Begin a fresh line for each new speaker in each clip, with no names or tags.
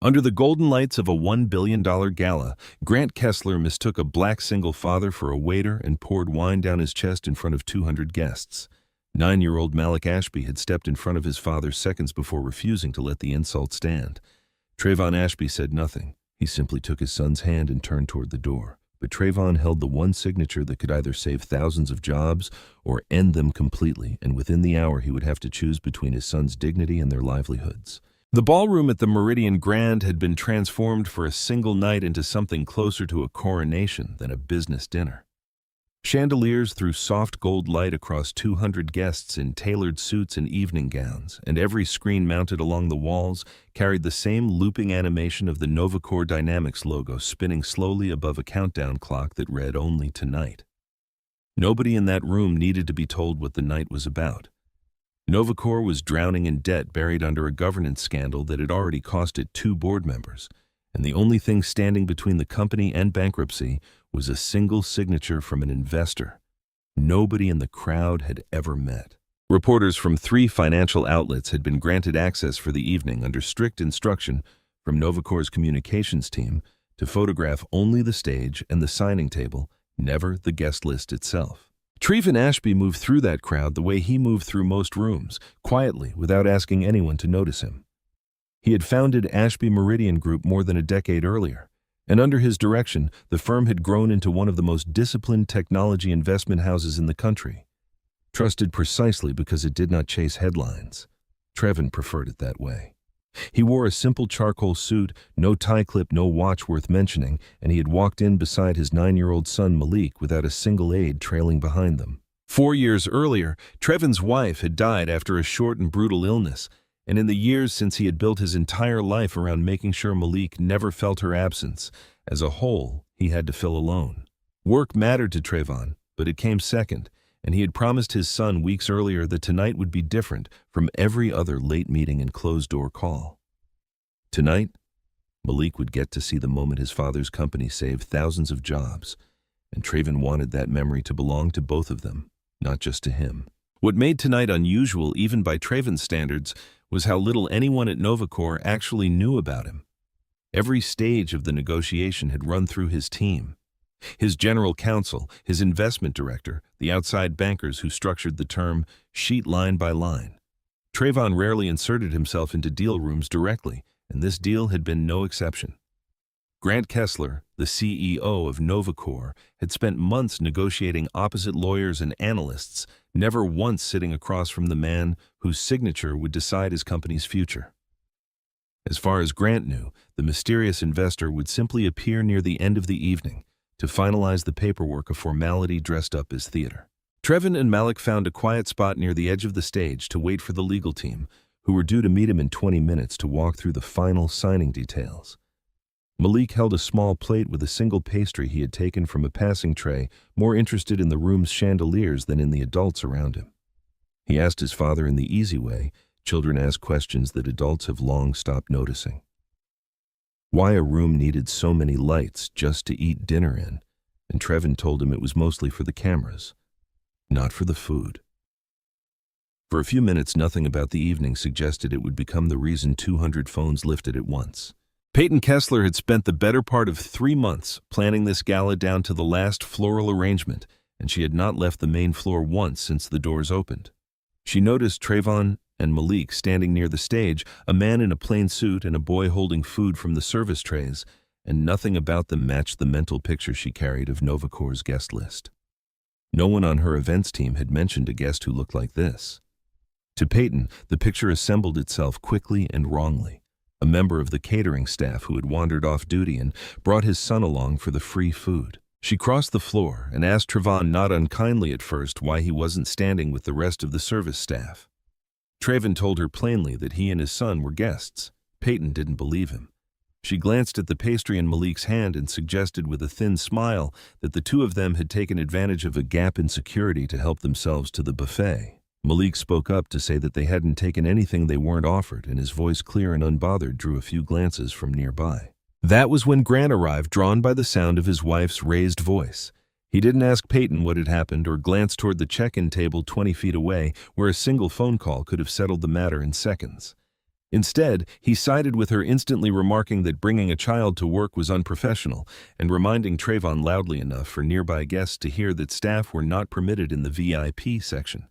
Under the golden lights of a $1 billion gala, Grant Kessler mistook a black single father for a waiter and poured wine down his chest in front of 200 guests. 9-year-old Malik Ashby had stepped in front of his father seconds before refusing to let the insult stand. Trevon Ashby said nothing. He simply took his son's hand and turned toward the door. But Trevon held the one signature that could either save thousands of jobs or end them completely, and within the hour he would have to choose between his son's dignity and their livelihoods. The ballroom at the Meridian Grand had been transformed for a single night into something closer to a coronation than a business dinner. Chandeliers threw soft gold light across 200 guests in tailored suits and evening gowns, and every screen mounted along the walls carried the same looping animation of the Novacore Dynamics logo spinning slowly above a countdown clock that read "Only Tonight." Nobody in that room needed to be told what the night was about. Novacore was drowning in debt buried under a governance scandal that had already cost it 2 board members, and the only thing standing between the company and bankruptcy was a single signature from an investor nobody in the crowd had ever met. Reporters from 3 financial outlets had been granted access for the evening under strict instruction from Novacore's communications team to photograph only the stage and the signing table, never the guest list itself. Trevon Ashby moved through that crowd the way he moved through most rooms, quietly, without asking anyone to notice him. He had founded Ashby Meridian Group more than a decade earlier, and under his direction, the firm had grown into one of the most disciplined technology investment houses in the country. Trusted precisely because it did not chase headlines. Trevon preferred it that way. He wore a simple charcoal suit, no tie clip, no watch worth mentioning, and he had walked in beside his 9-year-old son Malik without a single aide trailing behind them. 4 years earlier, Trevon's wife had died after a short and brutal illness, and in the years since he had built his entire life around making sure Malik never felt her absence. As a whole, he had to fill alone. Work mattered to Trevon, but it came second, and he had promised his son weeks earlier that tonight would be different from every other late meeting and closed-door call. Tonight, Malik would get to see the moment his father's company saved thousands of jobs, and Trevon wanted that memory to belong to both of them, not just to him. What made tonight unusual, even by Trevon's standards, was how little anyone at Novacore actually knew about him. Every stage of the negotiation had run through his team. His general counsel, his investment director, the outside bankers who structured the term sheet line by line. Trevon rarely inserted himself into deal rooms directly, and this deal had been no exception. Grant Kessler, the CEO of Novacore, had spent months negotiating opposite lawyers and analysts, never once sitting across from the man whose signature would decide his company's future. As far as Grant knew, the mysterious investor would simply appear near the end of the evening to finalize the paperwork, a formality dressed up as theater. Trevon and Malik found a quiet spot near the edge of the stage to wait for the legal team, who were due to meet him in 20 minutes to walk through the final signing details. Malik held a small plate with a single pastry he had taken from a passing tray, more interested in the room's chandeliers than in the adults around him. He asked his father in the easy way children ask questions that adults have long stopped noticing. Why a room needed so many lights just to eat dinner in, and Trevon told him it was mostly for the cameras, not for the food. For a few minutes, nothing about the evening suggested it would become the reason 200 phones lifted at once. Peyton Kessler had spent the better part of 3 months planning this gala down to the last floral arrangement, and she had not left the main floor once since the doors opened. She noticed Trevon and Malik standing near the stage, a man in a plain suit and a boy holding food from the service trays, and nothing about them matched the mental picture she carried of Novacore's guest list. No one on her events team had mentioned a guest who looked like this. To Peyton, the picture assembled itself quickly and wrongly. A member of the catering staff who had wandered off duty and brought his son along for the free food. She crossed the floor and asked Trevon, not unkindly at first, why he wasn't standing with the rest of the service staff. Trevon told her plainly that he and his son were guests. Peyton didn't believe him. She glanced at the pastry in Malik's hand and suggested with a thin smile that the two of them had taken advantage of a gap in security to help themselves to the buffet. Malik spoke up to say that they hadn't taken anything they weren't offered, and his voice, clear and unbothered, drew a few glances from nearby. That was when Grant arrived, drawn by the sound of his wife's raised voice. He didn't ask Peyton what had happened or glance toward the check-in table 20 feet away, where a single phone call could have settled the matter in seconds. Instead, he sided with her, instantly remarking that bringing a child to work was unprofessional and reminding Trevon loudly enough for nearby guests to hear that staff were not permitted in the VIP section.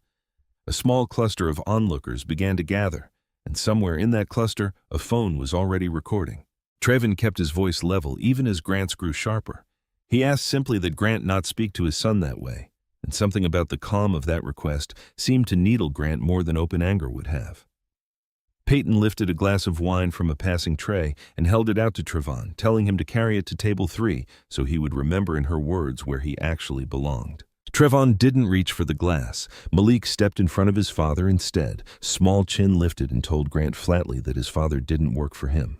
A small cluster of onlookers began to gather, and somewhere in that cluster, a phone was already recording. Trevon kept his voice level even as Grant's grew sharper. He asked simply that Grant not speak to his son that way, and something about the calm of that request seemed to needle Grant more than open anger would have. Peyton lifted a glass of wine from a passing tray and held it out to Trevon, telling him to carry it to table 3 so he would remember in her words where he actually belonged. Trevon didn't reach for the glass. Malik stepped in front of his father instead, small chin lifted, and told Grant flatly that his father didn't work for him.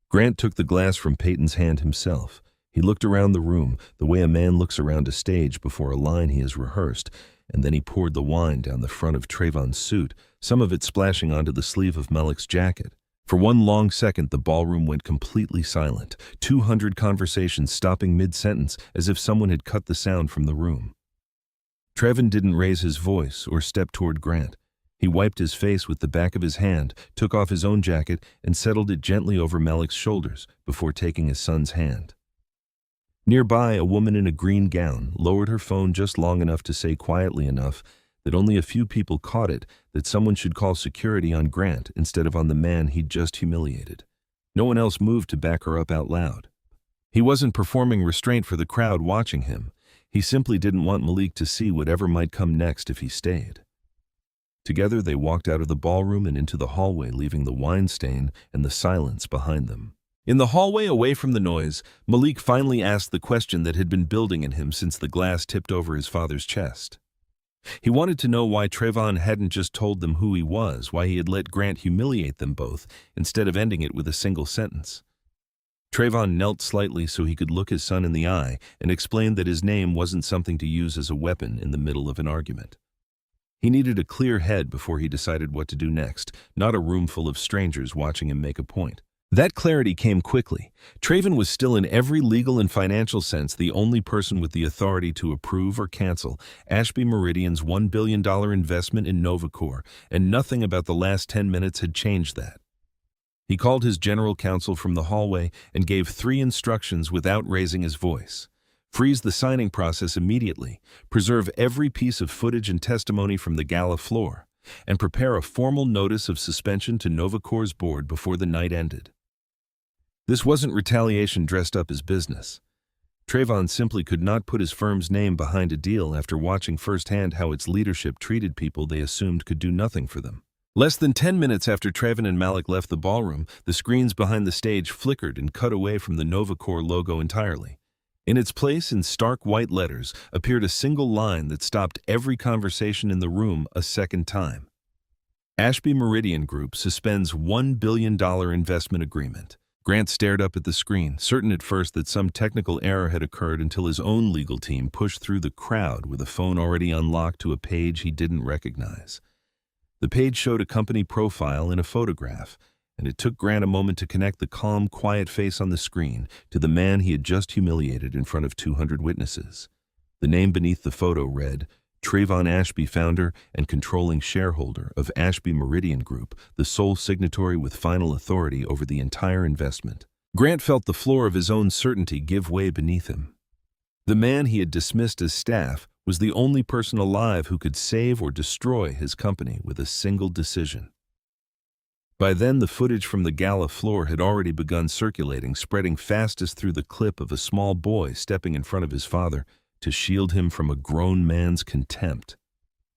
Grant took the glass from Peyton's hand himself. He looked around the room, the way a man looks around a stage before a line he has rehearsed, and then he poured the wine down the front of Trevon's suit, some of it splashing onto the sleeve of Malik's jacket. For one long second, the ballroom went completely silent, 200 conversations stopping mid-sentence as if someone had cut the sound from the room. Trevon didn't raise his voice or step toward Grant. He wiped his face with the back of his hand, took off his own jacket, and settled it gently over Malik's shoulders before taking his son's hand. Nearby, a woman in a green gown lowered her phone just long enough to say quietly enough that only a few people caught it that someone should call security on Grant instead of on the man he'd just humiliated. No one else moved to back her up out loud. He wasn't performing restraint for the crowd watching him. He simply didn't want Malik to see whatever might come next if he stayed. Together they walked out of the ballroom and into the hallway, leaving the wine stain and the silence behind them. In the hallway, away from the noise, Malik finally asked the question that had been building in him since the glass tipped over his father's chest. He wanted to know why Trevon hadn't just told them who he was, why he had let Grant humiliate them both, instead of ending it with a single sentence. Trevon knelt slightly so he could look his son in the eye and explained that his name wasn't something to use as a weapon in the middle of an argument. He needed a clear head before he decided what to do next, not a room full of strangers watching him make a point. That clarity came quickly. Trevon was still, in every legal and financial sense, the only person with the authority to approve or cancel Ashby Meridian's $1 billion investment in Novacore, and nothing about the last 10 minutes had changed that. He called his general counsel from the hallway and gave 3 instructions without raising his voice. Freeze the signing process immediately, preserve every piece of footage and testimony from the Gala floor, and prepare a formal notice of suspension to Novacore's board before the night ended. This wasn't retaliation dressed up as business. Trevon simply could not put his firm's name behind a deal after watching firsthand how its leadership treated people they assumed could do nothing for them. Less than 10 minutes after Trevon and Malik left the ballroom, the screens behind the stage flickered and cut away from the Novacore logo entirely. In its place, in stark white letters, appeared a single line that stopped every conversation in the room a second time. Ashby Meridian Group suspends $1 billion investment agreement. Grant stared up at the screen, certain at first that some technical error had occurred, until his own legal team pushed through the crowd with a phone already unlocked to a page he didn't recognize. The page showed a company profile and a photograph, and it took Grant a moment to connect the calm, quiet face on the screen to the man he had just humiliated in front of 200 witnesses. The name beneath the photo read, Trevon Ashby, founder and controlling shareholder of Ashby Meridian Group, the sole signatory with final authority over the entire investment. Grant felt the floor of his own certainty give way beneath him. The man he had dismissed as staff was the only person alive who could save or destroy his company with a single decision. By then, the footage from the Gala floor had already begun circulating, spreading fastest through the clip of a small boy stepping in front of his father to shield him from a grown man's contempt.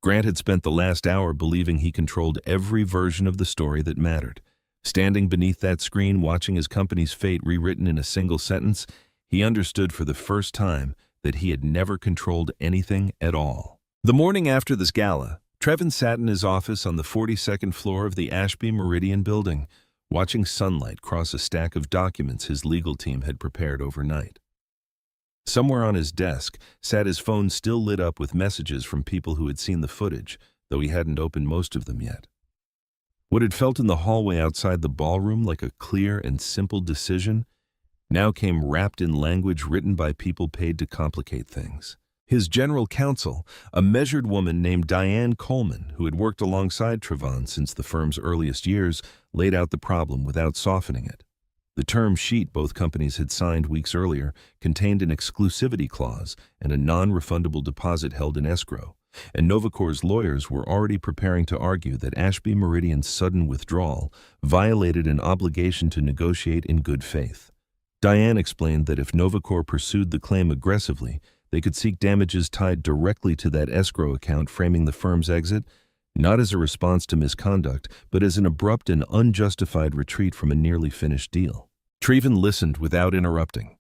Grant had spent the last hour believing he controlled every version of the story that mattered. Standing beneath that screen, watching his company's fate rewritten in a single sentence, he understood for the first time that he had never controlled anything at all. The morning after this gala, Trevon sat in his office on the 42nd floor of the Ashby Meridian building, watching sunlight cross a stack of documents his legal team had prepared overnight. Somewhere on his desk sat his phone, still lit up with messages from people who had seen the footage, though he hadn't opened most of them yet. What had felt in the hallway outside the ballroom like a clear and simple decision now came wrapped in language written by people paid to complicate things. His general counsel, a measured woman named Diane Coleman, who had worked alongside Trevon since the firm's earliest years, laid out the problem without softening it. The term sheet both companies had signed weeks earlier contained an exclusivity clause and a non-refundable deposit held in escrow, and Novacore's lawyers were already preparing to argue that Ashby Meridian's sudden withdrawal violated an obligation to negotiate in good faith. Diane explained that if Novacore pursued the claim aggressively, they could seek damages tied directly to that escrow account framing the firm's exit, not as a response to misconduct, but as an abrupt and unjustified retreat from a nearly finished deal. Trevon listened without interrupting,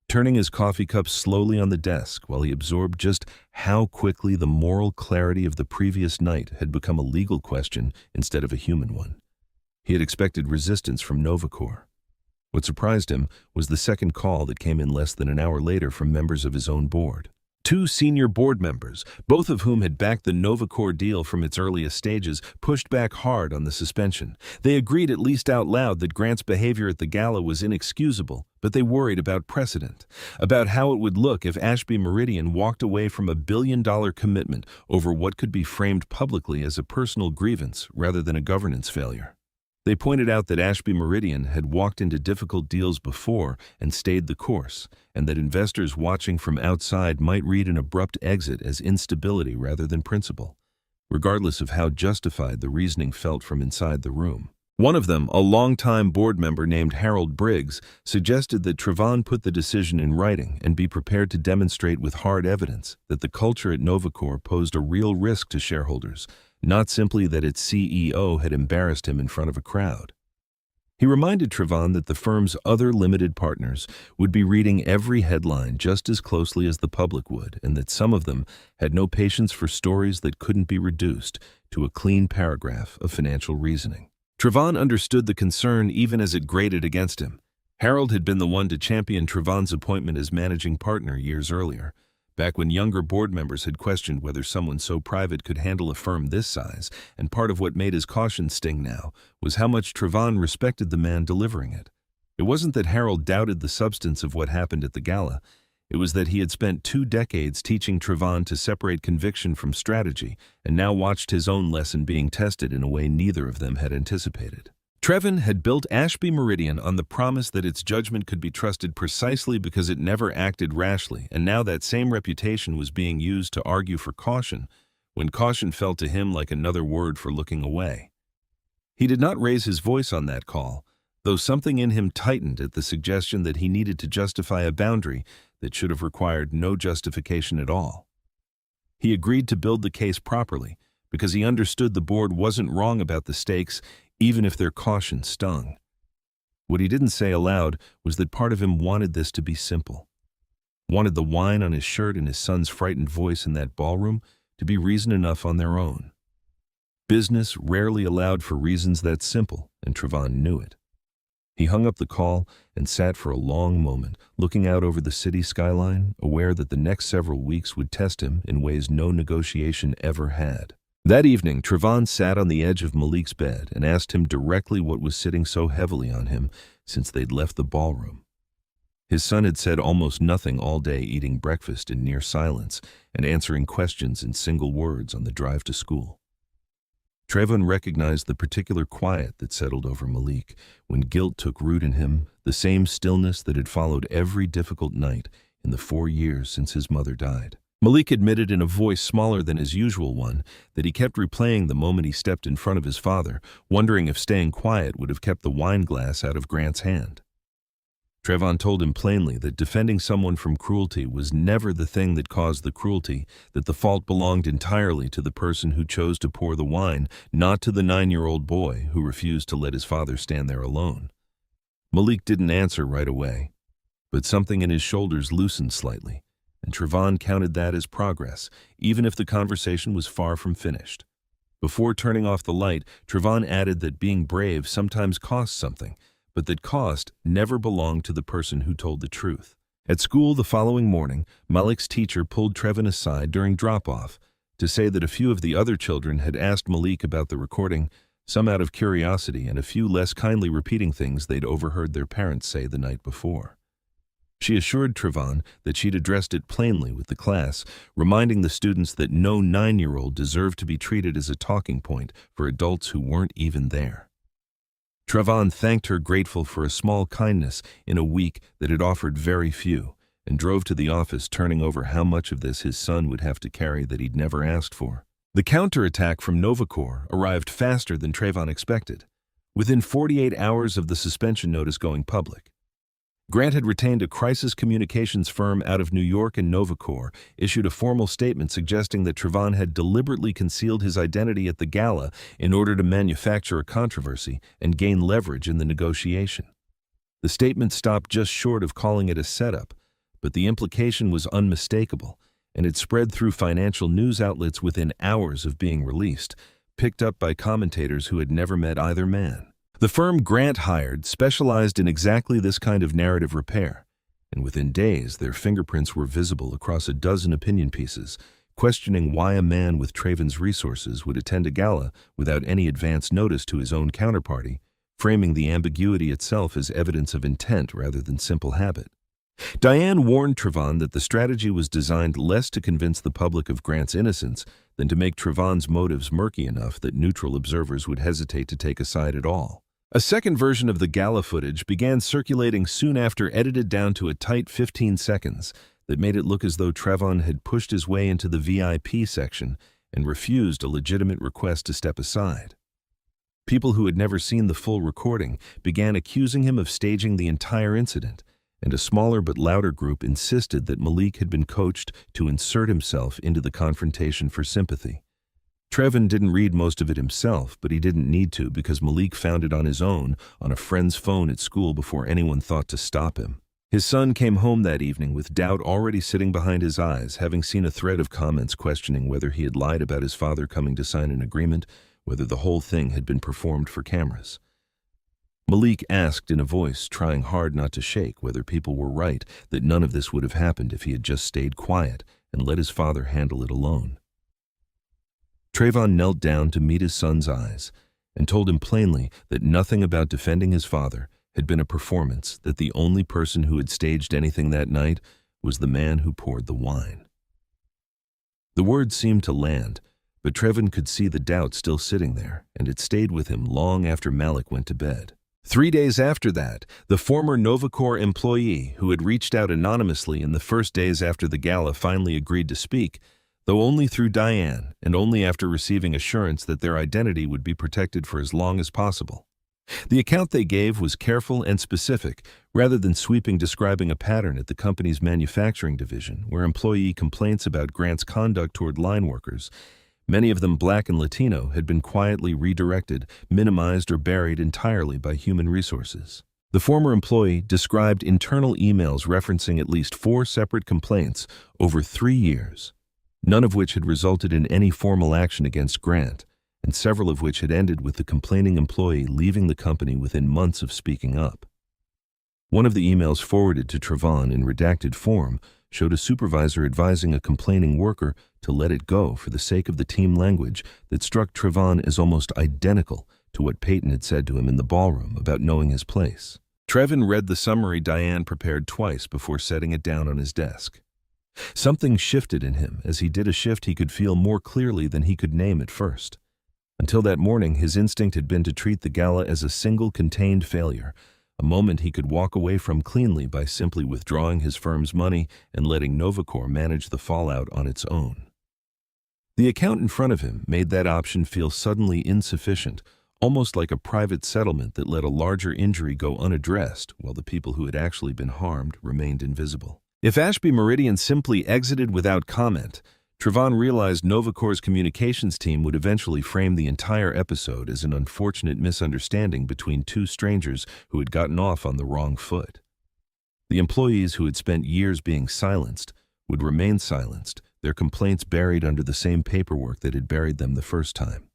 turning his coffee cup slowly on the desk while he absorbed just how quickly the moral clarity of the previous night had become a legal question instead of a human one. He had expected resistance from Novacore. What surprised him was the second call that came in less than an hour later from members of his own board. Two senior board members, both of whom had backed the Novacore deal from its earliest stages, pushed back hard on the suspension. They agreed at least out loud that Grant's behavior at the gala was inexcusable, but they worried about precedent, about how it would look if Ashby Meridian walked away from a billion-dollar commitment over what could be framed publicly as a personal grievance rather than a governance failure. They pointed out that Ashby Meridian had walked into difficult deals before and stayed the course, and that investors watching from outside might read an abrupt exit as instability rather than principle, regardless of how justified the reasoning felt from inside the room. One of them, a longtime board member named Harold Briggs, suggested that Trevon put the decision in writing and be prepared to demonstrate with hard evidence that the culture at Novacore posed a real risk to shareholders, not simply that its CEO had embarrassed him in front of a crowd. He reminded Trevon that the firm's other limited partners would be reading every headline just as closely as the public would, and that some of them had no patience for stories that couldn't be reduced to a clean paragraph of financial reasoning. Trevon understood the concern even as it grated against him. Harold had been the one to champion Trevon's appointment as managing partner years earlier, back when younger board members had questioned whether someone so private could handle a firm this size, and part of what made his caution sting now was how much Trevon respected the man delivering it. It wasn't that Harold doubted the substance of what happened at the gala. It was that he had spent 2 decades teaching Trevon to separate conviction from strategy, and now watched his own lesson being tested in a way neither of them had anticipated. Trevon had built Ashby Meridian on the promise that its judgment could be trusted precisely because it never acted rashly, and now that same reputation was being used to argue for caution, when caution felt to him like another word for looking away. He did not raise his voice on that call, though something in him tightened at the suggestion that he needed to justify a boundary that should have required no justification at all. He agreed to build the case properly, because he understood the board wasn't wrong about the stakes, even if their caution stung. What he didn't say aloud was that part of him wanted this to be simple. Wanted the wine on his shirt and his son's frightened voice in that ballroom to be reason enough on their own. Business rarely allowed for reasons that simple, and Trevon knew it. He hung up the call and sat for a long moment, looking out over the city skyline, aware that the next several weeks would test him in ways no negotiation ever had. That evening, Trevon sat on the edge of Malik's bed and asked him directly what was sitting so heavily on him since they'd left the ballroom. His son had said almost nothing all day, eating breakfast in near silence and answering questions in single words on the drive to school. Trevon recognized the particular quiet that settled over Malik when guilt took root in him, the same stillness that had followed every difficult night in the 4 years since his mother died. Malik admitted in a voice smaller than his usual one that he kept replaying the moment he stepped in front of his father, wondering if staying quiet would have kept the wine glass out of Grant's hand. Trevon told him plainly that defending someone from cruelty was never the thing that caused the cruelty, that the fault belonged entirely to the person who chose to pour the wine, not to the 9-year-old boy who refused to let his father stand there alone. Malik didn't answer right away, but something in his shoulders loosened slightly, and Trevon counted that as progress, even if the conversation was far from finished. Before turning off the light, Trevon added that being brave sometimes costs something, but that cost never belonged to the person who told the truth. At school the following morning, Malik's teacher pulled Trevon aside during drop-off to say that a few of the other children had asked Malik about the recording, some out of curiosity and a few less kindly repeating things they'd overheard their parents say the night before. She assured Trevon that she'd addressed it plainly with the class, reminding the students that no 9-year-old deserved to be treated as a talking point for adults who weren't even there. Trevon thanked her, grateful for a small kindness in a week that had offered very few, and drove to the office, turning over how much of this his son would have to carry that he'd never asked for. The counterattack from Novacore arrived faster than Trevon expected, within 48 hours of the suspension notice going public. Grant had retained a crisis communications firm out of New York, and Novacore issued a formal statement suggesting that Trevon had deliberately concealed his identity at the gala in order to manufacture a controversy and gain leverage in the negotiation. The statement stopped just short of calling it a setup, but the implication was unmistakable, and it spread through financial news outlets within hours of being released, picked up by commentators who had never met either man. The firm Grant hired specialized in exactly this kind of narrative repair, and within days their fingerprints were visible across a dozen opinion pieces, questioning why a man with Trevon's resources would attend a gala without any advance notice to his own counterparty, framing the ambiguity itself as evidence of intent rather than simple habit. Diane warned Trevon that the strategy was designed less to convince the public of Grant's innocence than to make Trevon's motives murky enough that neutral observers would hesitate to take a side at all. A second version of the gala footage began circulating soon after, edited down to a tight 15 seconds that made it look as though Trevon had pushed his way into the VIP section and refused a legitimate request to step aside. People who had never seen the full recording began accusing him of staging the entire incident, and a smaller but louder group insisted that Malik had been coached to insert himself into the confrontation for sympathy. Trevon didn't read most of it himself, but he didn't need to because Malik found it on his own on a friend's phone at school before anyone thought to stop him. His son came home that evening with doubt already sitting behind his eyes, having seen a thread of comments questioning whether he had lied about his father coming to sign an agreement, whether the whole thing had been performed for cameras. Malik asked in a voice trying hard not to shake whether people were right that none of this would have happened if he had just stayed quiet and let his father handle it alone. Trevon knelt down to meet his son's eyes and told him plainly that nothing about defending his father had been a performance, that the only person who had staged anything that night was the man who poured the wine. The words seemed to land, but Trevon could see the doubt still sitting there, and it stayed with him long after Malik went to bed. 3 days after that, the former Novacore employee who had reached out anonymously in the first days after the gala finally agreed to speak, though only through Diane and only after receiving assurance that their identity would be protected for as long as possible. The account they gave was careful and specific, rather than sweeping, describing a pattern at the company's manufacturing division where employee complaints about Grant's conduct toward line workers, many of them Black and Latino, had been quietly redirected, minimized, or buried entirely by human resources. The former employee described internal emails referencing at least 4 separate complaints over 3 years, none of which had resulted in any formal action against Grant, and several of which had ended with the complaining employee leaving the company within months of speaking up. One of the emails forwarded to Trevon in redacted form showed a supervisor advising a complaining worker to let it go for the sake of the team language that struck Trevon as almost identical to what Peyton had said to him in the ballroom about knowing his place. Trevon read the summary Diane prepared twice before setting it down on his desk. Something shifted in him as he did a shift he could feel more clearly than he could name at first. Until that morning, his instinct had been to treat the gala as a single contained failure, a moment he could walk away from cleanly by simply withdrawing his firm's money and letting Novacore manage the fallout on its own. The account in front of him made that option feel suddenly insufficient, almost like a private settlement that let a larger injury go unaddressed while the people who had actually been harmed remained invisible. If Ashby Meridian simply exited without comment, Trevon realized Novacore's communications team would eventually frame the entire episode as an unfortunate misunderstanding between 2 strangers who had gotten off on the wrong foot. The employees who had spent years being silenced would remain silenced, their complaints buried under the same paperwork that had buried them the first time.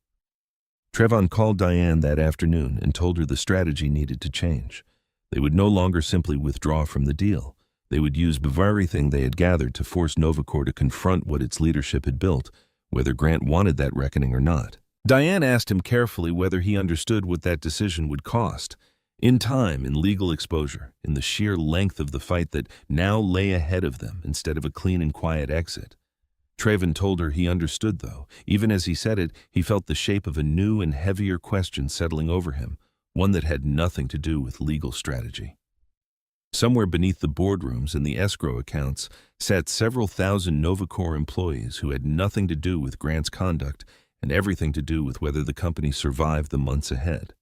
Trevon called Diane that afternoon and told her the strategy needed to change. They would no longer simply withdraw from the deal. They would use everything they had gathered to force Novacore to confront what its leadership had built, whether Grant wanted that reckoning or not. Diane asked him carefully whether he understood what that decision would cost, in time, in legal exposure, in the sheer length of the fight that now lay ahead of them instead of a clean and quiet exit. Trevon told her he understood, though. Even as he said it, he felt the shape of a new and heavier question settling over him. one that had nothing to do with legal strategy. Somewhere beneath the boardrooms and the escrow accounts sat several thousand Novacore employees who had nothing to do with Grant's conduct and everything to do with whether the company survived the months ahead.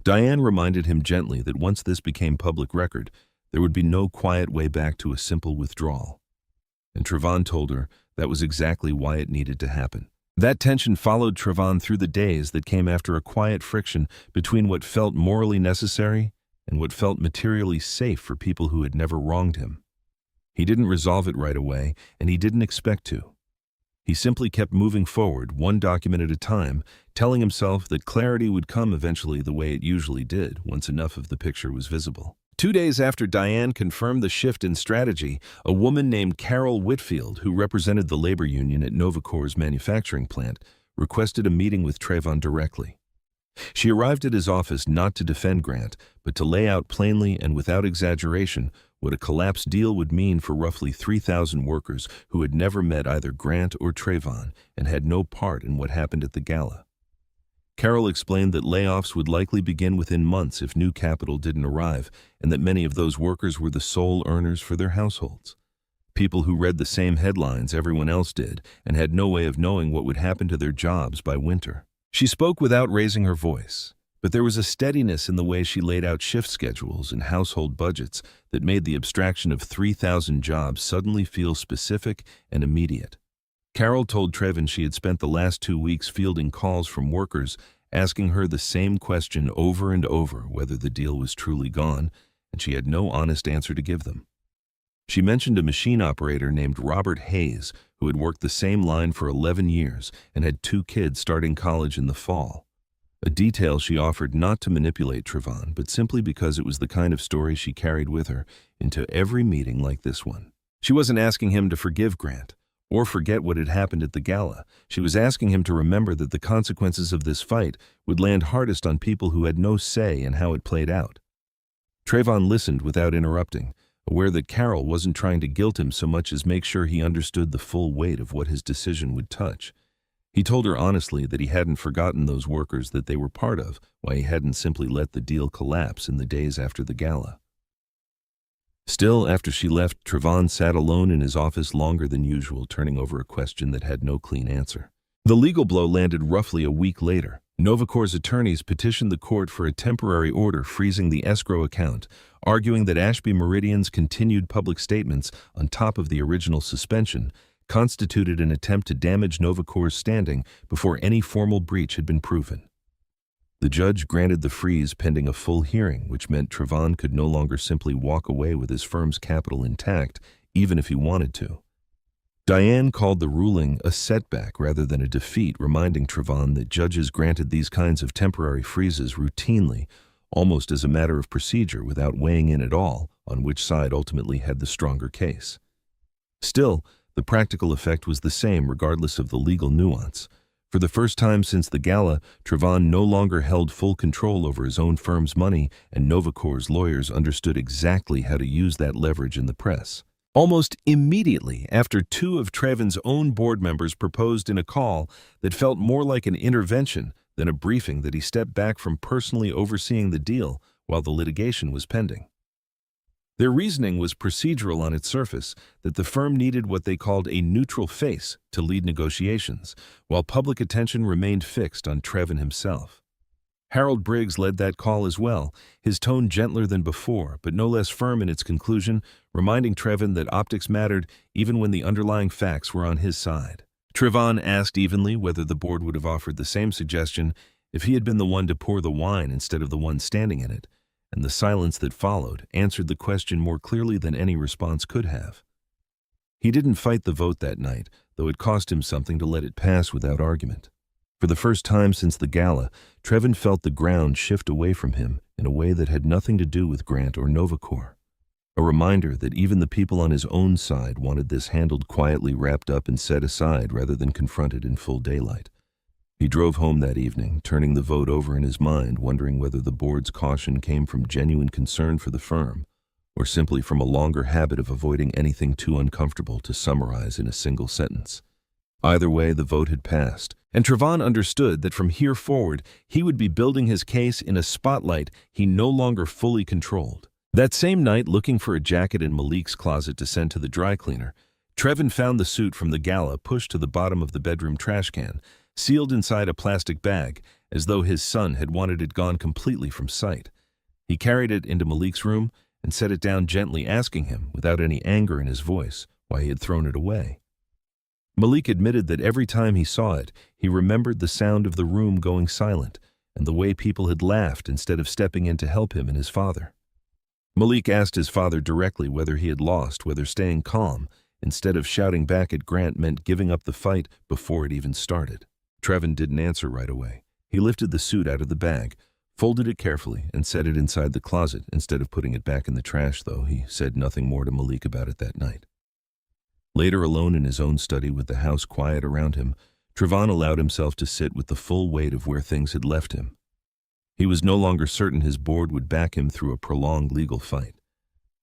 Diane reminded him gently that once this became public record, there would be no quiet way back to a simple withdrawal. And Trevon told her that was exactly why it needed to happen. That tension followed Trevon through the days that came after a quiet friction between what felt morally necessary and what felt materially safe for people who had never wronged him. He didn't resolve it right away, and he didn't expect to. He simply kept moving forward, one document at a time, telling himself that clarity would come eventually the way it usually did once enough of the picture was visible. 2 days after Diane confirmed the shift in strategy, a woman named Carol Whitfield, who represented the labor union at Novacore's manufacturing plant, requested a meeting with Trevon directly. She arrived at his office not to defend Grant, but to lay out plainly and without exaggeration what a collapsed deal would mean for roughly 3,000 workers who had never met either Grant or Trevon and had no part in what happened at the gala. Carol explained that layoffs would likely begin within months if new capital didn't arrive, and that many of those workers were the sole earners for their households. People who read the same headlines everyone else did and had no way of knowing what would happen to their jobs by winter. She spoke without raising her voice, but there was a steadiness in the way she laid out shift schedules and household budgets that made the abstraction of 3,000 jobs suddenly feel specific and immediate. Carol told Trevon she had spent the last 2 weeks fielding calls from workers asking her the same question over and over whether the deal was truly gone, and she had no honest answer to give them. She mentioned a machine operator named Robert Hayes who had worked the same line for 11 years and had 2 kids starting college in the fall, a detail she offered not to manipulate Trevon, but simply because it was the kind of story she carried with her into every meeting like this one. She wasn't asking him to forgive Grant or forget what had happened at the gala. She was asking him to remember that the consequences of this fight would land hardest on people who had no say in how it played out. Trevon listened without interrupting, aware that Carol wasn't trying to guilt him so much as make sure he understood the full weight of what his decision would touch. He told her honestly that he hadn't forgotten those workers that they were part of, why he hadn't simply let the deal collapse in the days after the gala. Still, after she left, Trevon sat alone in his office longer than usual, turning over a question that had no clean answer. The legal blow landed roughly a week later. Novacore's attorneys petitioned the court for a temporary order freezing the escrow account, arguing that Ashby Meridian's continued public statements on top of the original suspension constituted an attempt to damage Novacore's standing before any formal breach had been proven. The judge granted the freeze pending a full hearing, which meant Trevon could no longer simply walk away with his firm's capital intact, even if he wanted to. Diane called the ruling a setback rather than a defeat, reminding Trevon that judges granted these kinds of temporary freezes routinely, almost as a matter of procedure without weighing in at all on which side ultimately had the stronger case. Still, the practical effect was the same regardless of the legal nuance. For the first time since the gala, Trevon no longer held full control over his own firm's money, and Novacore's lawyers understood exactly how to use that leverage in the press. Almost immediately after 2 of Trevon's own board members proposed in a call that felt more like an intervention than a briefing, that he stepped back from personally overseeing the deal while the litigation was pending. Their reasoning was procedural on its surface, that the firm needed what they called a neutral face to lead negotiations, while public attention remained fixed on Trevon himself. Harold Briggs led that call as well, his tone gentler than before, but no less firm in its conclusion, reminding Trevon that optics mattered even when the underlying facts were on his side. Trevon asked evenly whether the board would have offered the same suggestion if he had been the one to pour the wine instead of the one standing in it, and the silence that followed answered the question more clearly than any response could have. He didn't fight the vote that night, though it cost him something to let it pass without argument. For the first time since the gala, Trevon felt the ground shift away from him in a way that had nothing to do with Grant or Novacore. A reminder that even the people on his own side wanted this handled quietly, wrapped up and set aside rather than confronted in full daylight. He drove home that evening, turning the vote over in his mind, wondering whether the board's caution came from genuine concern for the firm or simply from a longer habit of avoiding anything too uncomfortable to summarize in a single sentence. Either way, the vote had passed, And Trevon understood that from here forward, he would be building his case in a spotlight he no longer fully controlled. That same night, looking for a jacket in Malik's closet to send to the dry cleaner, Trevon found the suit from the Gala pushed to the bottom of the bedroom trash can, sealed inside a plastic bag, as though his son had wanted it gone completely from sight. He carried it into Malik's room and set it down gently, asking him, without any anger in his voice, why he had thrown it away. Malik admitted that every time he saw it, he remembered the sound of the room going silent and the way people had laughed instead of stepping in to help him and his father. Malik asked his father directly whether he had lost, whether staying calm instead of shouting back at Grant meant giving up the fight before it even started. Trevon didn't answer right away. He lifted the suit out of the bag, folded it carefully, and set it inside the closet instead of putting it back in the trash, though he said nothing more to Malik about it that night. Later, alone in his own study with the house quiet around him, Trevon allowed himself to sit with the full weight of where things had left him. He was no longer certain his board would back him through a prolonged legal fight.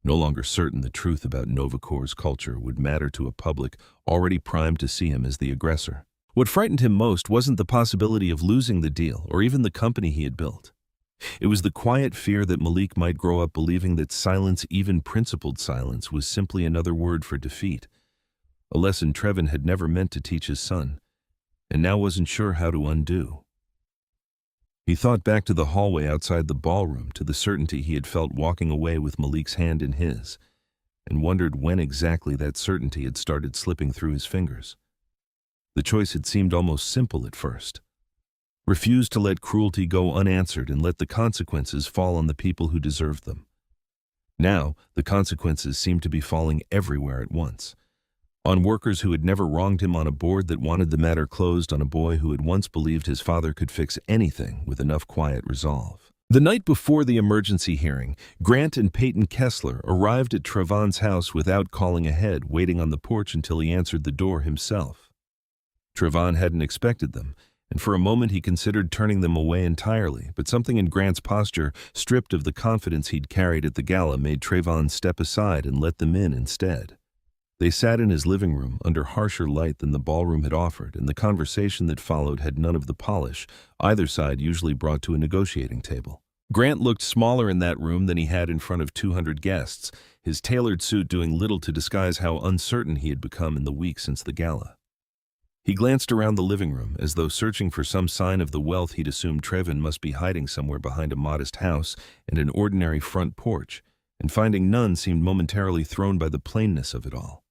No longer certain the truth about Novacore's culture would matter to a public already primed to see him as the aggressor. What frightened him most wasn't the possibility of losing the deal or even the company he had built. It was the quiet fear that Malik might grow up believing that silence, even principled silence, was simply another word for defeat. A lesson Trevon had never meant to teach his son, and now wasn't sure how to undo. He thought back to the hallway outside the ballroom, to the certainty he had felt walking away with Malik's hand in his, and wondered when exactly that certainty had started slipping through his fingers. The choice had seemed almost simple at first. Refuse to let cruelty go unanswered and let the consequences fall on the people who deserved them. Now, the consequences seemed to be falling everywhere at once. On workers who had never wronged him, on a board that wanted the matter closed, on a boy who had once believed his father could fix anything with enough quiet resolve. The night before the emergency hearing, Grant and Peyton Kessler arrived at Trevon's house without calling ahead, waiting on the porch until he answered the door himself. Trevon hadn't expected them, and for a moment he considered turning them away entirely, but something in Grant's posture, stripped of the confidence he'd carried at the Gala, made Trevon step aside and let them in instead. They sat in his living room under harsher light than the ballroom had offered, and the conversation that followed had none of the polish either side usually brought to a negotiating table. Grant looked smaller in that room than he had in front of 200 guests, his tailored suit doing little to disguise how uncertain he had become in the weeks since the Gala. He glanced around the living room, as though searching for some sign of the wealth he'd assumed Trevon must be hiding somewhere behind a modest house and an ordinary front porch, and finding none seemed momentarily thrown by the plainness of it all.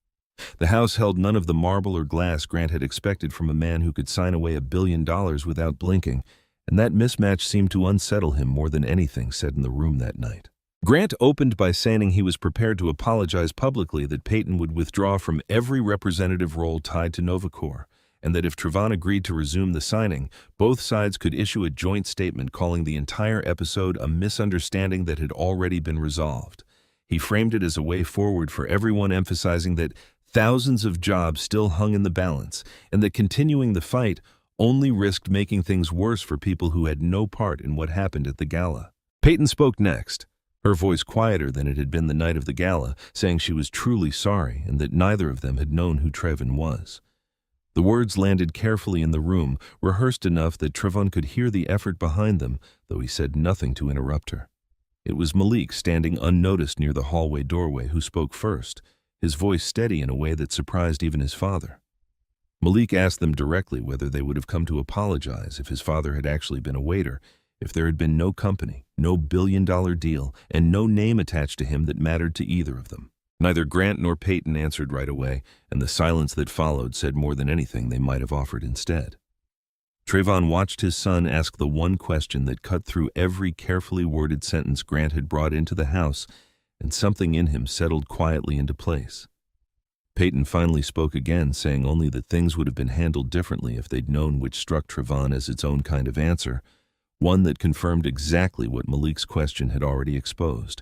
The house held none of the marble or glass Grant had expected from a man who could sign away $1 billion without blinking, and that mismatch seemed to unsettle him more than anything said in the room that night. Grant opened by saying he was prepared to apologize publicly, that Peyton would withdraw from every representative role tied to Novacore, and that if Trevon agreed to resume the signing, both sides could issue a joint statement calling the entire episode a misunderstanding that had already been resolved. He framed it as a way forward for everyone, emphasizing that thousands of jobs still hung in the balance, and that continuing the fight only risked making things worse for people who had no part in what happened at the Gala. Peyton spoke next, her voice quieter than it had been the night of the Gala, saying she was truly sorry and that neither of them had known who Trevon was. The words landed carefully in the room, rehearsed enough that Trevon could hear the effort behind them, though he said nothing to interrupt her. It was Malik, standing unnoticed near the hallway doorway, who spoke first, his voice steady in a way that surprised even his father. Malik asked them directly whether they would have come to apologize if his father had actually been a waiter, if there had been no company, no billion-dollar deal, and no name attached to him that mattered to either of them. Neither Grant nor Peyton answered right away, and the silence that followed said more than anything they might have offered instead. Trevon watched his son ask the one question that cut through every carefully worded sentence Grant had brought into the house, and something in him settled quietly into place. Peyton finally spoke again, saying only that things would have been handled differently if they'd known, which struck Trevon as its own kind of answer, one that confirmed exactly what Malik's question had already exposed.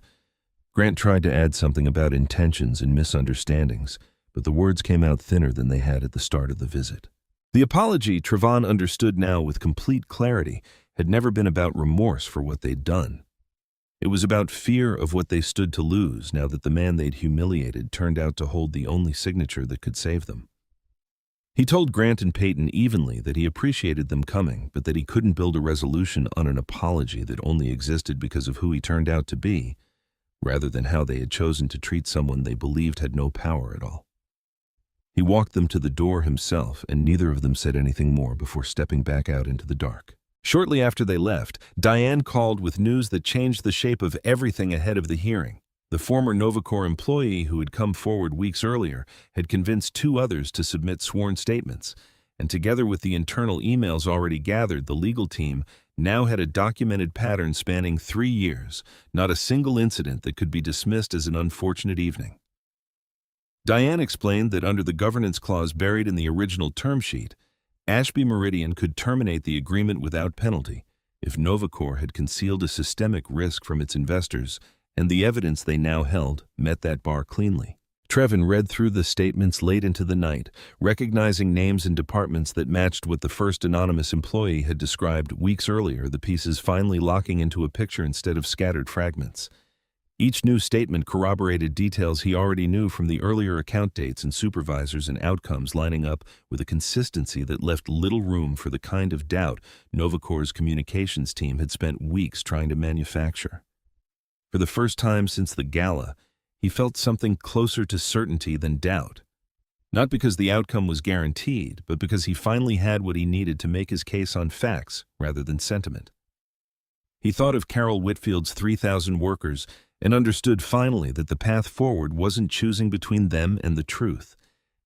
Grant tried to add something about intentions and misunderstandings, but the words came out thinner than they had at the start of the visit. The apology, Trevon understood now with complete clarity, had never been about remorse for what they'd done. It was about fear of what they stood to lose now that the man they'd humiliated turned out to hold the only signature that could save them. He told Grant and Peyton evenly that he appreciated them coming, but that he couldn't build a resolution on an apology that only existed because of who he turned out to be, rather than how they had chosen to treat someone they believed had no power at all. He walked them to the door himself, and neither of them said anything more before stepping back out into the dark. Shortly after they left, Diane called with news that changed the shape of everything ahead of the hearing. The former Novacore employee who had come forward weeks earlier had convinced two others to submit sworn statements, and together with the internal emails already gathered, the legal team now had a documented pattern spanning 3 years, not a single incident that could be dismissed as an unfortunate evening. Diane explained that under the governance clause buried in the original term sheet, Ashby Meridian could terminate the agreement without penalty if Novacore had concealed a systemic risk from its investors, and the evidence they now held met that bar cleanly. Trevon read through the statements late into the night, recognizing names and departments that matched what the first anonymous employee had described weeks earlier, the pieces finally locking into a picture instead of scattered fragments. Each new statement corroborated details he already knew from the earlier account dates and supervisors and outcomes, lining up with a consistency that left little room for the kind of doubt Novacore's communications team had spent weeks trying to manufacture. For the first time since the Gala, he felt something closer to certainty than doubt. Not because the outcome was guaranteed, but because he finally had what he needed to make his case on facts rather than sentiment. He thought of Carol Whitfield's 3,000 workers and understood finally that the path forward wasn't choosing between them and the truth.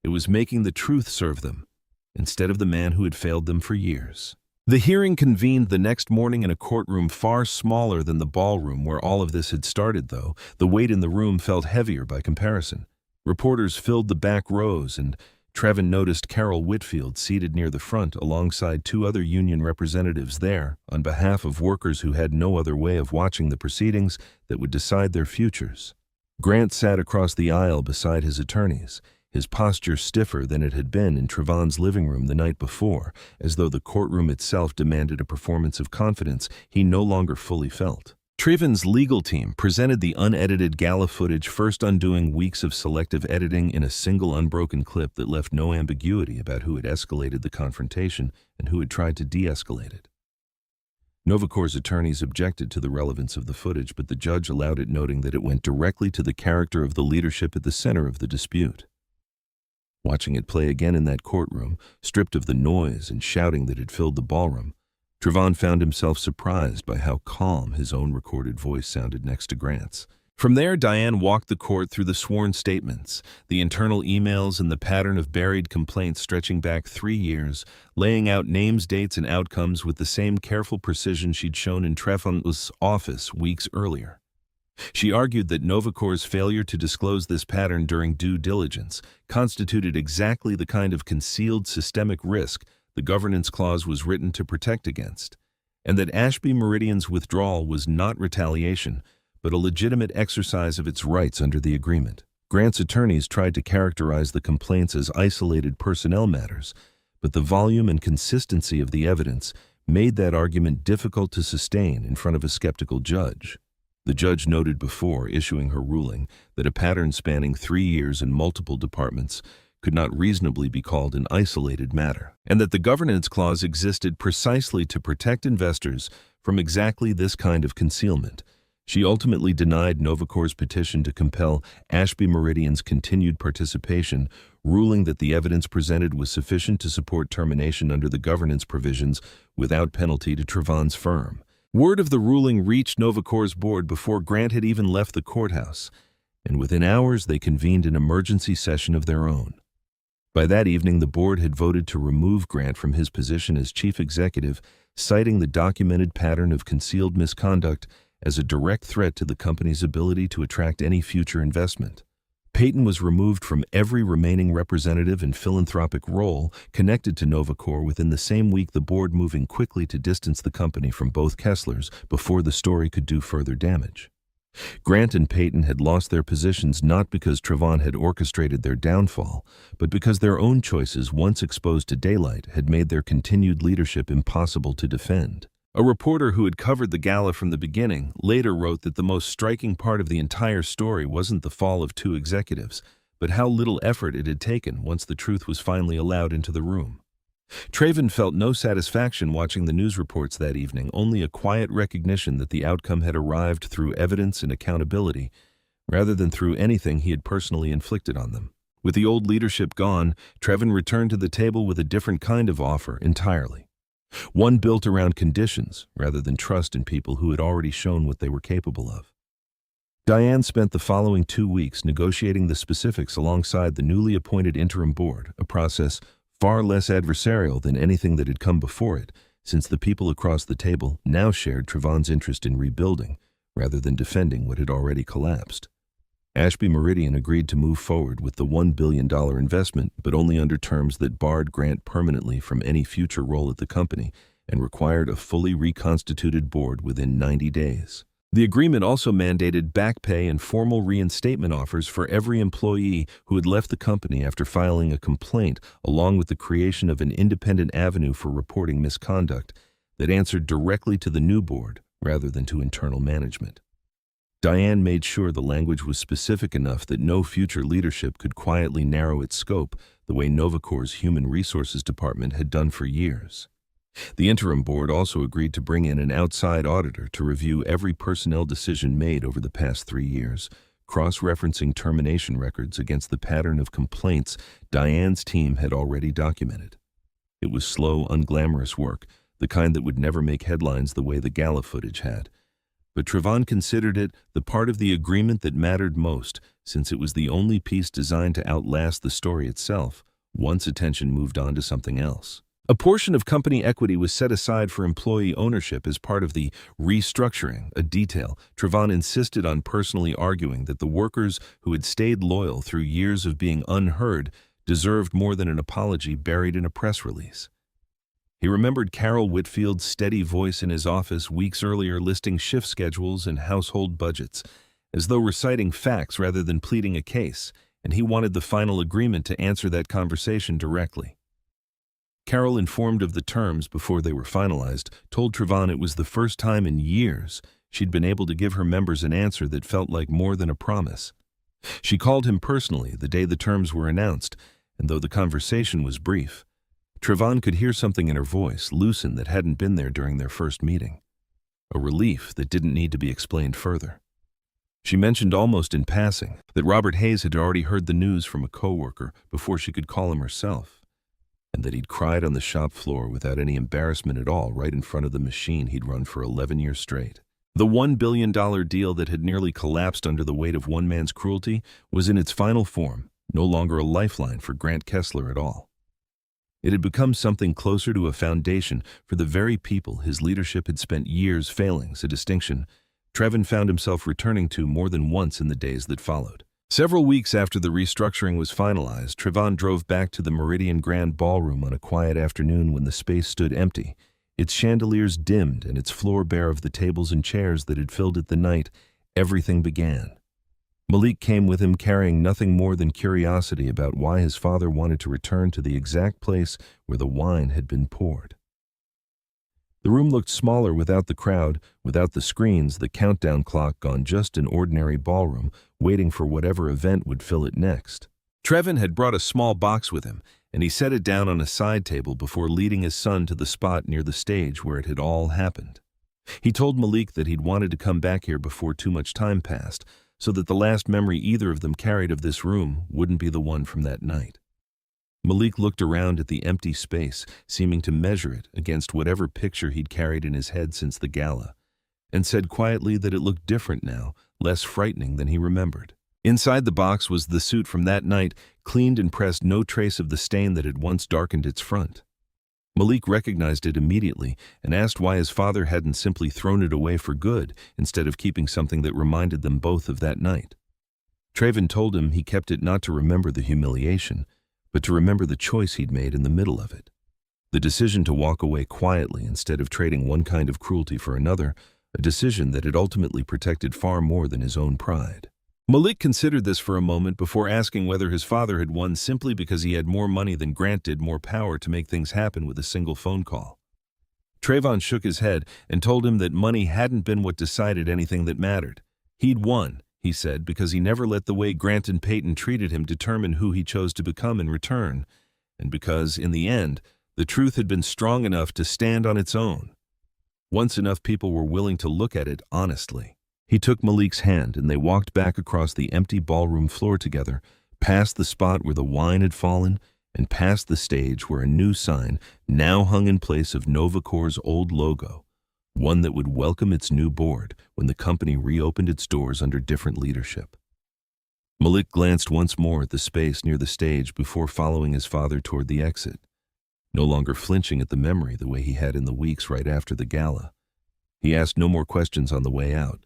It was making the truth serve them, instead of the man who had failed them for years. The hearing convened the next morning in a courtroom far smaller than the ballroom where all of this had started, though the weight in the room felt heavier by comparison. Reporters filled the back rows, and Trevon noticed Carol Whitfield seated near the front alongside two other union representatives there on behalf of workers who had no other way of watching the proceedings that would decide their futures. Grant sat across the aisle beside his attorneys, his posture stiffer than it had been in Trevon's living room the night before, as though the courtroom itself demanded a performance of confidence he no longer fully felt. Trevon's legal team presented the unedited Gala footage, first undoing weeks of selective editing in a single unbroken clip that left no ambiguity about who had escalated the confrontation and who had tried to de-escalate it. Novacore's attorneys objected to the relevance of the footage, but the judge allowed it, noting that it went directly to the character of the leadership at the center of the dispute. Watching it play again in that courtroom, stripped of the noise and shouting that had filled the ballroom, Trevon found himself surprised by how calm his own recorded voice sounded next to Grant's. From there, Diane walked the court through the sworn statements, the internal emails, and the pattern of buried complaints stretching back 3 years, laying out names, dates, and outcomes with the same careful precision she'd shown in Trevon's office weeks earlier. She argued that Novacore's failure to disclose this pattern during due diligence constituted exactly the kind of concealed systemic risk the governance clause was written to protect against, and that Ashby Meridian's withdrawal was not retaliation, but a legitimate exercise of its rights under the agreement. Grant's attorneys tried to characterize the complaints as isolated personnel matters, but the volume and consistency of the evidence made that argument difficult to sustain in front of a skeptical judge. The judge noted before issuing her ruling that a pattern spanning 3 years in multiple departments could not reasonably be called an isolated matter, and that the governance clause existed precisely to protect investors from exactly this kind of concealment. She ultimately denied Novacore's petition to compel Ashby Meridian's continued participation, ruling that the evidence presented was sufficient to support termination under the governance provisions without penalty to Trevon's firm. Word of the ruling reached Novacore's board before Grant had even left the courthouse, and within hours they convened an emergency session of their own. By that evening, the board had voted to remove Grant from his position as chief executive, citing the documented pattern of concealed misconduct as a direct threat to the company's ability to attract any future investment. Peyton was removed from every remaining representative and philanthropic role connected to Novacore within the same week, the board moving quickly to distance the company from both Kesslers before the story could do further damage. Grant and Peyton had lost their positions not because Trevon had orchestrated their downfall, but because their own choices, once exposed to daylight, had made their continued leadership impossible to defend. A reporter who had covered the Gala from the beginning later wrote that the most striking part of the entire story wasn't the fall of two executives, but how little effort it had taken once the truth was finally allowed into the room. Trevon felt no satisfaction watching the news reports that evening, only a quiet recognition that the outcome had arrived through evidence and accountability, rather than through anything he had personally inflicted on them. With the old leadership gone, Trevon returned to the table with a different kind of offer entirely. One built around conditions, rather than trust in people who had already shown what they were capable of. Diane spent the following 2 weeks negotiating the specifics alongside the newly appointed interim board, a process far less adversarial than anything that had come before it, since the people across the table now shared Trevon's interest in rebuilding, rather than defending what had already collapsed. Ashby Meridian agreed to move forward with the $1 billion investment, but only under terms that barred Grant permanently from any future role at the company and required a fully reconstituted board within 90 days. The agreement also mandated back pay and formal reinstatement offers for every employee who had left the company after filing a complaint, along with the creation of an independent avenue for reporting misconduct that answered directly to the new board rather than to internal management. Diane made sure the language was specific enough that no future leadership could quietly narrow its scope the way Novacore's Human Resources Department had done for years. The interim board also agreed to bring in an outside auditor to review every personnel decision made over the past 3 years, cross-referencing termination records against the pattern of complaints Diane's team had already documented. It was slow, unglamorous work, the kind that would never make headlines the way the Gala footage had. But Trevon considered it the part of the agreement that mattered most, since it was the only piece designed to outlast the story itself, once attention moved on to something else. A portion of company equity was set aside for employee ownership as part of the restructuring, a detail Trevon insisted on personally arguing that the workers who had stayed loyal through years of being unheard deserved more than an apology buried in a press release. He remembered Carol Whitfield's steady voice in his office weeks earlier listing shift schedules and household budgets, as though reciting facts rather than pleading a case, and he wanted the final agreement to answer that conversation directly. Carol, informed of the terms before they were finalized, told Trevon it was the first time in years she'd been able to give her members an answer that felt like more than a promise. She called him personally the day the terms were announced, and though the conversation was brief, Trevon could hear something in her voice loosen that hadn't been there during their first meeting. A relief that didn't need to be explained further. She mentioned almost in passing that Robert Hayes had already heard the news from a coworker before she could call him herself, and that he'd cried on the shop floor without any embarrassment at all right in front of the machine he'd run for 11 years straight. The $1 billion deal that had nearly collapsed under the weight of one man's cruelty was in its final form, no longer a lifeline for Grant Kessler at all. It had become something closer to a foundation for the very people his leadership had spent years failing, a distinction Trevon found himself returning to more than once in the days that followed. Several weeks after the restructuring was finalized, Trevon drove back to the Meridian Grand Ballroom on a quiet afternoon when the space stood empty, its chandeliers dimmed and its floor bare of the tables and chairs that had filled it the night everything began. Malik came with him carrying nothing more than curiosity about why his father wanted to return to the exact place where the wine had been poured. The room looked smaller without the crowd, without the screens, the countdown clock on just an ordinary ballroom, waiting for whatever event would fill it next. Trevon had brought a small box with him, and he set it down on a side table before leading his son to the spot near the stage where it had all happened. He told Malik that he'd wanted to come back here before too much time passed, so that the last memory either of them carried of this room wouldn't be the one from that night. Malik looked around at the empty space, seeming to measure it against whatever picture he'd carried in his head since the Gala, and said quietly that it looked different now, less frightening than he remembered. Inside the box was the suit from that night, cleaned and pressed, no trace of the stain that had once darkened its front. Malik recognized it immediately and asked why his father hadn't simply thrown it away for good instead of keeping something that reminded them both of that night. Trevon told him he kept it not to remember the humiliation, but to remember the choice he'd made in the middle of it. The decision to walk away quietly instead of trading one kind of cruelty for another, a decision that had ultimately protected far more than his own pride. Malik considered this for a moment before asking whether his father had won simply because he had more money than Grant did, more power to make things happen with a single phone call. Trevon shook his head and told him that money hadn't been what decided anything that mattered. He'd won. he said, because he never let the way Grant and Peyton treated him determine who he chose to become in return, and because, in the end, the truth had been strong enough to stand on its own. Once enough people were willing to look at it honestly. He took Malik's hand and they walked back across the empty ballroom floor together, past the spot where the wine had fallen, and past the stage where a new sign now hung in place of Novacore's old logo, one that would welcome its new board when the company reopened its doors under different leadership. Malik glanced once more at the space near the stage before following his father toward the exit, no longer flinching at the memory the way he had in the weeks right after the gala. He asked no more questions on the way out.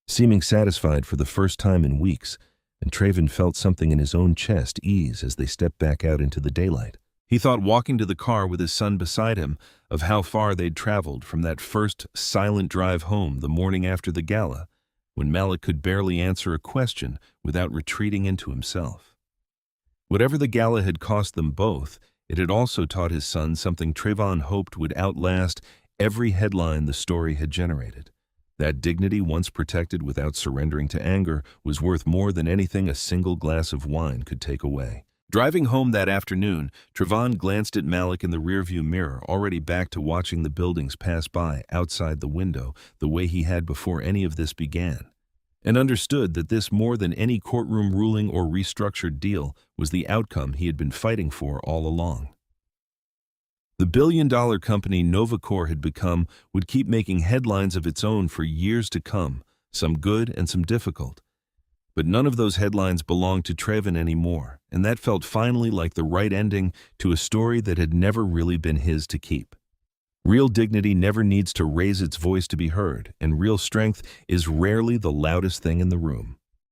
Seeming satisfied for the first time in weeks, and Trevon felt something in his own chest ease as they stepped back out into the daylight. He thought, walking to the car with his son beside him, of how far they'd traveled from that first silent drive home the morning after the gala, when Malik could barely answer a question without retreating into himself. Whatever the gala had cost them both, it had also taught his son something Trevon hoped would outlast every headline the story had generated. That dignity, once protected without surrendering to anger, was worth more than anything a single glass of wine could take away. Driving home that afternoon, Trevon glanced at Malik in the rearview mirror, already back to watching the buildings pass by outside the window the way he had before any of this began, and understood that this, more than any courtroom ruling or restructured deal, was the outcome he had been fighting for all along. The billion-dollar company Novacore had become would keep making headlines of its own for years to come, some good and some difficult. But none of those headlines belonged to Trevon anymore, and that felt finally like the right ending to a story that had never really been his to keep. Real dignity never needs to raise its voice to be heard, and real strength is rarely the loudest thing in the room.